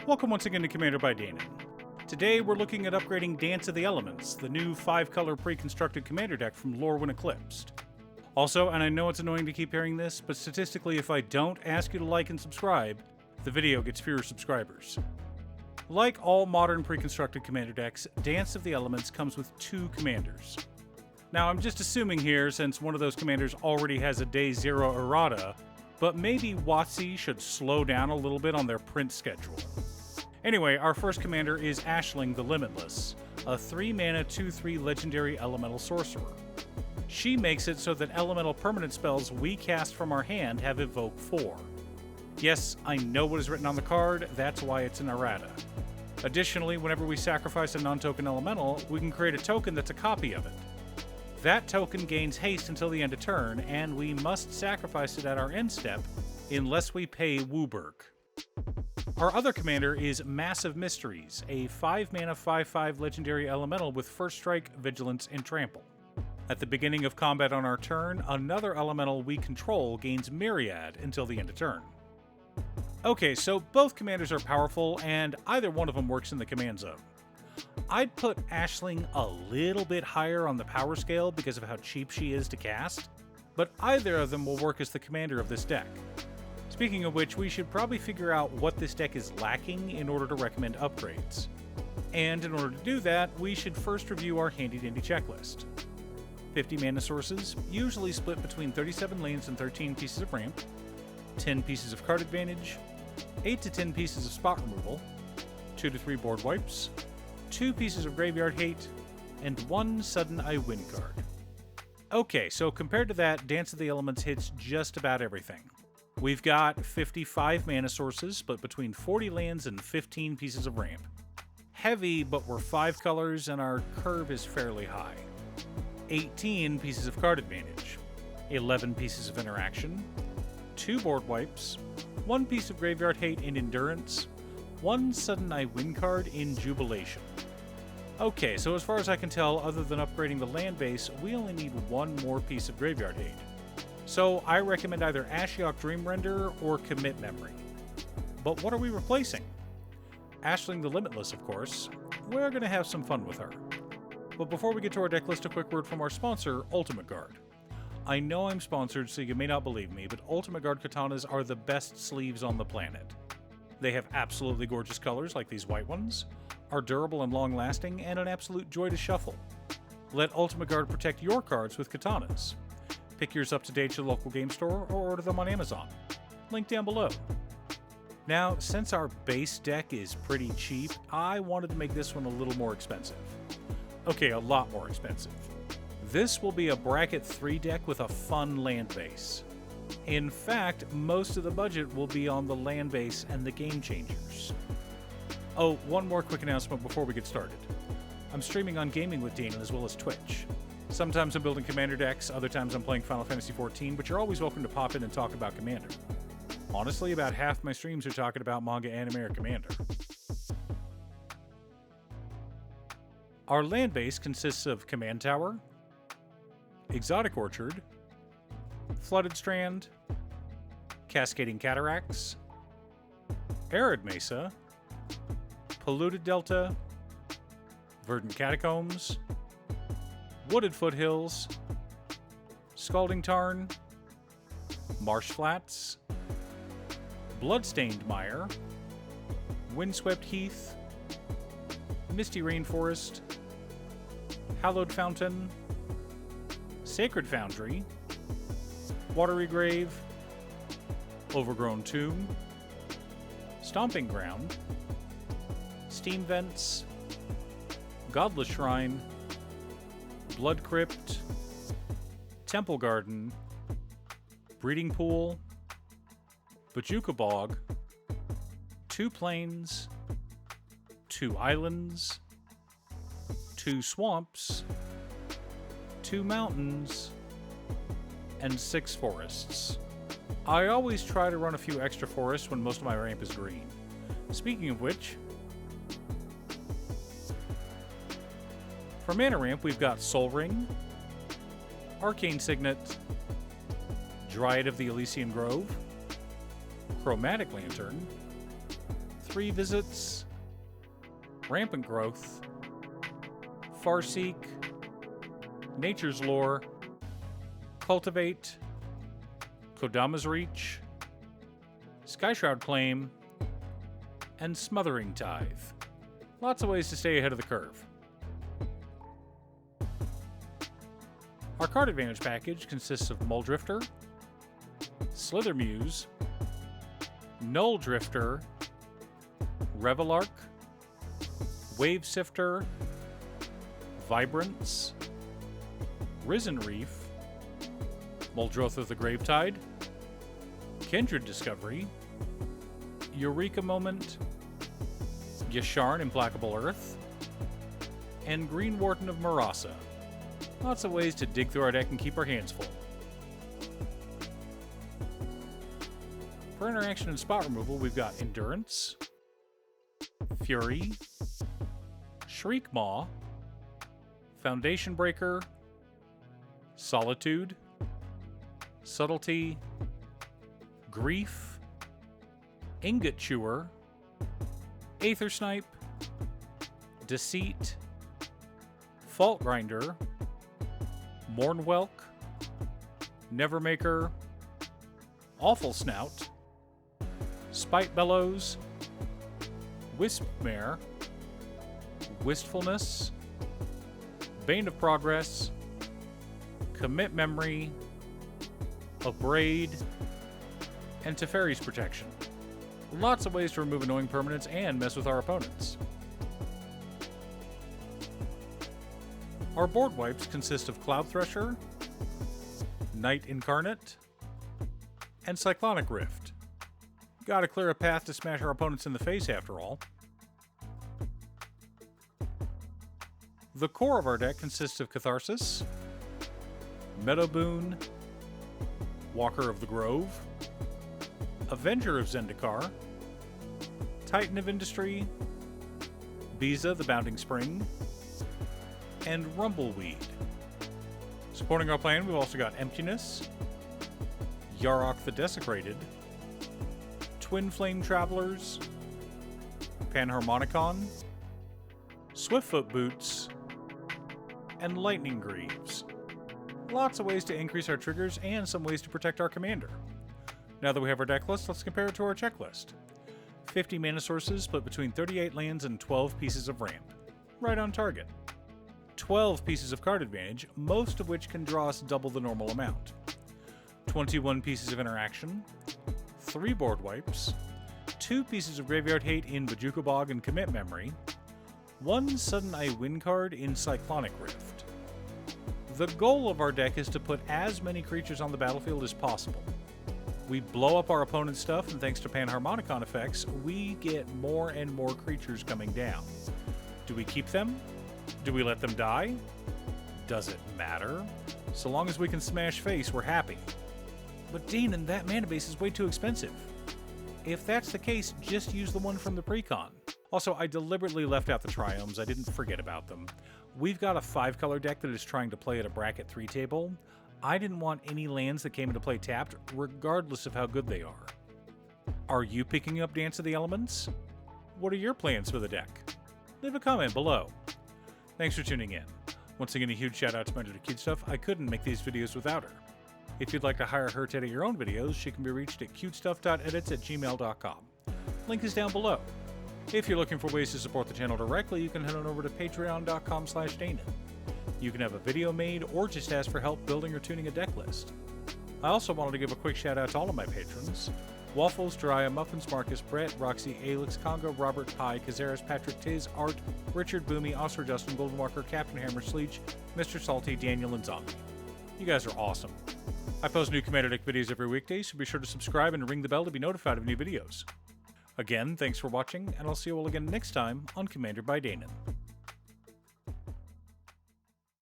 Welcome once again to Commander by Danon. Today we're looking at upgrading Dance of the Elements, the new 5-color pre-constructed commander deck from Lore When Eclipsed. Also, and I know it's annoying to keep hearing this, but statistically if I don't ask you to like and subscribe, the video gets fewer subscribers. Like all modern pre-constructed commander decks, Dance of the Elements comes with 2 commanders. Now I'm just assuming here, since one of those commanders already has a Day 0 errata, but maybe WotC should slow down a little bit on their print schedule. Anyway, our first commander is Ashling the Limitless, a 3-mana 2/3 legendary elemental sorcerer. She makes it so that elemental permanent spells we cast from our hand have Evoke 4. Yes, I know what is written on the card, that's why it's an errata. Additionally, whenever we sacrifice a non-token elemental, we can create a token that's a copy of it. That token gains haste until the end of turn, and we must sacrifice it at our end step, unless we pay Wooburg. Our other commander is Massive Mysteries, a 5-mana 5/5 legendary elemental with First Strike, Vigilance, and Trample. At the beginning of combat on our turn, another elemental we control gains Myriad until the end of turn. Okay, so both commanders are powerful, and either one of them works in the command zone. I'd put Ashling a little bit higher on the power scale because of how cheap she is to cast, but either of them will work as the commander of this deck. Speaking of which, we should probably figure out what this deck is lacking in order to recommend upgrades. And in order to do that, we should first review our handy-dandy checklist. 50 mana sources, usually split between 37 lanes and 13 pieces of ramp, 10 pieces of card advantage, 8 to 10 pieces of spot removal, 2 to 3 board wipes, 2 pieces of graveyard hate, and 1 sudden I win card. Okay, so compared to that, Dance of the Elements hits just about everything. We've got 55 mana sources, split between 40 lands and 15 pieces of ramp. Heavy, but we're 5 colors and our curve is fairly high. 18 pieces of card advantage, 11 pieces of interaction, 2 board wipes, 1 piece of graveyard hate in endurance, 1 sudden I win card in jubilation. Okay, so as far as I can tell, other than upgrading the land base, we only need 1 more piece of graveyard hate. So I recommend either Ashiok Dreamrender or Commit Memory. But what are we replacing? Ashling the Limitless, of course. We're going to have some fun with her. But before we get to our deck list, a quick word from our sponsor, Ultimate Guard. I know I'm sponsored, so you may not believe me, but Ultimate Guard katanas are the best sleeves on the planet. They have absolutely gorgeous colors like these white ones, are durable and long-lasting, and an absolute joy to shuffle. Let Ultimate Guard protect your cards with katanas. Pick yours up today to the local game store or order them on Amazon. Link down below. Now, since our base deck is pretty cheap, I wanted to make this one a little more expensive. Okay, a lot more expensive. This will be a bracket 3 deck with a fun land base. In fact, most of the budget will be on the land base and the game changers. Oh, one more quick announcement before we get started. I'm streaming on Gaming with Danon as well as Twitch. Sometimes I'm building Commander decks, other times I'm playing Final Fantasy XIV, but you're always welcome to pop in and talk about Commander. Honestly, about half my streams are talking about manga, anime, or Commander. Our land base consists of Command Tower, Exotic Orchard, Flooded Strand, Cascading Cataracts, Arid Mesa, Polluted Delta, Verdant Catacombs, Wooded Foothills, Scalding Tarn, Marsh Flats, Bloodstained Mire, Windswept Heath, Misty Rainforest, Hallowed Fountain, Sacred Foundry, Watery Grave, Overgrown Tomb, Stomping Ground, Steam Vents, Godless Shrine, Blood Crypt, Temple Garden, Breeding Pool, Bajuka Bog, 2 plains, 2 islands, 2 swamps, 2 mountains, and 6 forests. I always try to run a few extra forests when most of my ramp is green. Speaking of which, for mana ramp, we've got Soul Ring, Arcane Signet, Dryad of the Elysian Grove, Chromatic Lantern, 3 visits, Rampant Growth, Farseek, Nature's Lore, Cultivate, Kodama's Reach, Skyshroud Claim, and Smothering Tithe. Lots of ways to stay ahead of the curve. Our card advantage package consists of Muldrifter, Slithermuse, Null Drifter, Revelark, Wave Sifter, Vibrance, Risen Reef, Muldrotha the Gravetide, Kindred Discovery, Eureka Moment, Yasharn Implacable Earth, and Green Warden of Marasa. Lots of ways to dig through our deck and keep our hands full. For interaction and spot removal, we've got Endurance, Fury, Shriekmaw, Foundation Breaker, Solitude, Subtlety, Grief, Ingot Chewer, Aether Snipe, Deceit, Fault Grinder, Mournwhelk, Nevermaker, Awful Snout, Spite Bellows, Wispmare, Wistfulness, Bane of Progress, Commit Memory, Abrade, and Teferi's Protection. Lots of ways to remove annoying permanents and mess with our opponents. Our board wipes consist of Cloud Thresher, Night Incarnate, and Cyclonic Rift. Gotta clear a path to smash our opponents in the face after all. The core of our deck consists of Catharsis, Meadowboon, Walker of the Grove, Avenger of Zendikar, Titan of Industry, Biza the Bounding Spring, and Rumbleweed. Supporting our plan, we've also got Emptiness, Yarok the Desecrated, Twin Flame Travelers, Panharmonicon, Swiftfoot Boots, and Lightning Greaves. Lots of ways to increase our triggers and some ways to protect our commander. Now that we have our deck list, let's compare it to our checklist. 50 mana sources split between 38 lands and 12 pieces of ramp. Right on target. 12 pieces of card advantage, most of which can draw us double the normal amount. 21 pieces of interaction, 3 board wipes, 2 pieces of graveyard hate in Bojuka Bog and Commit Memory, 1 Sudden I Win card in Cyclonic Rift. The goal of our deck is to put as many creatures on the battlefield as possible. We blow up our opponent's stuff, and thanks to Panharmonicon effects, we get more and more creatures coming down. Do we keep them? Do we let them die? Does it matter? So long as we can smash face, we're happy. But Danon, that mana base is way too expensive. If that's the case, just use the one from the Precon. Also, I deliberately left out the Triomes, I didn't forget about them. We've got a 5-color deck that is trying to play at a bracket 3 table. I didn't want any lands that came into play tapped, regardless of how good they are. Are you picking up Dance of the Elements? What are your plans for the deck? Leave a comment below. Thanks for tuning in. Once again, a huge shout out to my editor cutestuff. I couldn't make these videos without her. If you'd like to hire her to edit your own videos, she can be reached at cutestuff.edits@gmail.com. Link is down below. If you're looking for ways to support the channel directly, you can head on over to patreon.com/Danon. You can have a video made or just ask for help building or tuning a deck list. I also wanted to give a quick shout out to all of my patrons: Waffles, Jiraiya, Muffins, Marcus, Brett, Roxy, Alex, Congo, Robert, Pye, Kazaris, Patrick, Tiz, Art, Richard, Boomy, Oscar, Justin, Golden Walker, Captain Hammer, Sleech, Mr. Salty, Daniel, and Zombie. You guys are awesome. I post new Commander Deck videos every weekday, so be sure to subscribe and ring the bell to be notified of new videos. Again, thanks for watching, and I'll see you all again next time on Commander by Danon.